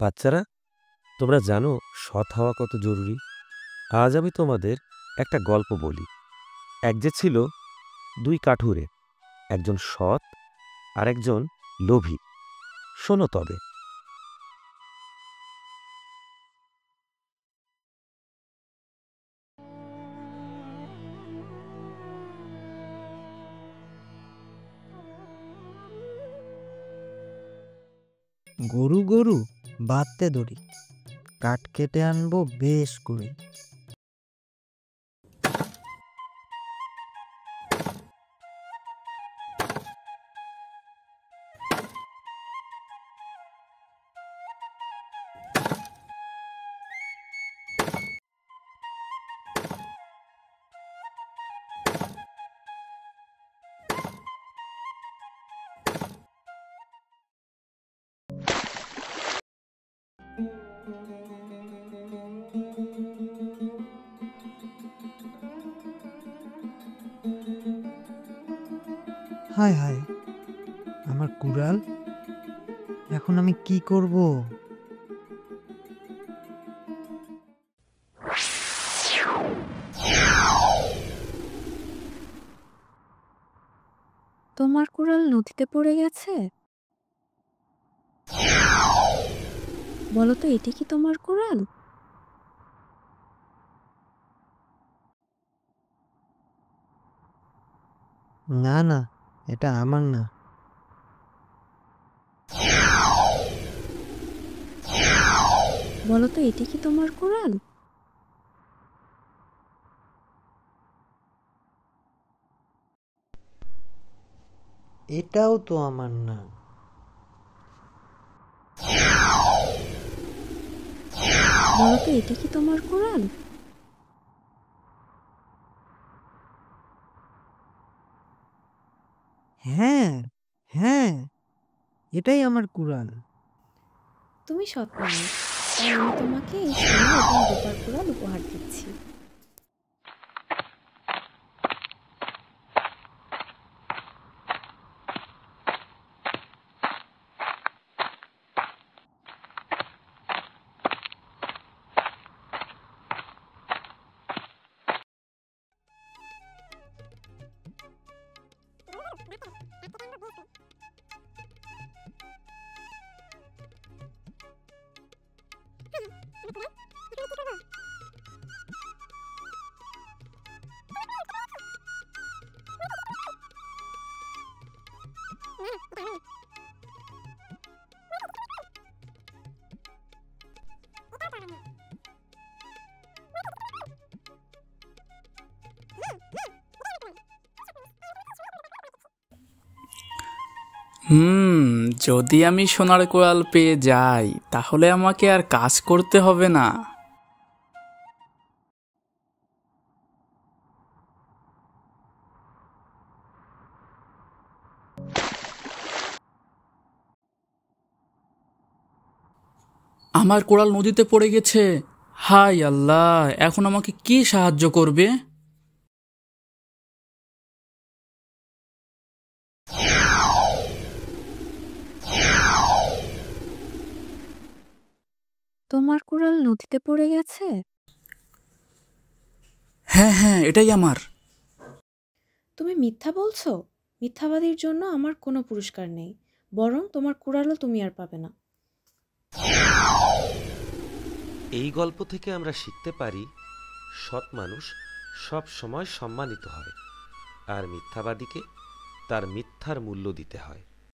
বাচ্চারা, তোমরা জানো সৎ হওয়া কত জরুরি? আজ আমি তোমাদের একটা গল্প বলি। এক যে ছিল দুই কাঠুরে, একজন সৎ আর একজন লোভী। শোনো তবে। গরু গরু বাঁধতে দড়ি, কাঠ কেটে আনবো বেশ করে। হায় হায়, আমার কুড়াল, এখন আমি কি করব? তোমার কুড়াল নদীতে পড়ে গেছে? বলো তো, এটি কি তোমার কুড়াল? না না, এটা আমার না। বলো তো, এটি কি তোমার কুড়াল? এটাও তো আমার না। বলো তো, এটি কি তোমার কুড়াল? হ্যাঁ হ্যাঁ, এটাই আমার কুড়াল। তুমি সৎ মানুষ, তাই আমি তোমাকে এই সোনা এবং রূপার কুড়াল উপহার দিচ্ছি। যদি আমি সোনার কোরাল পেয়ে যাই তাহলে আমাকে আর কাজ করতে হবে না। আমার কোরাল নদীতে পড়ে গেছে। হায় আল্লাহ, এখন আমাকে কি সাহায্য করবে? তোমার কুড়াল নদীতে পড়ে গেছে? হ্যাঁ হ্যাঁ, এটাই আমার। তুমি মিথ্যা বলছো? মিথ্যাবাদীর জন্য আমার কোনো পুরস্কার নেই, বরং তোমার কুড়ালও তুমি আর পাবে না। এই গল্প থেকে আমরা শিখতে পারি, সৎ মানুষ সব সময় সম্মানিত হয়, আর মিথ্যাবাদীকে তার মিথ্যার মূল্য দিতে হয়।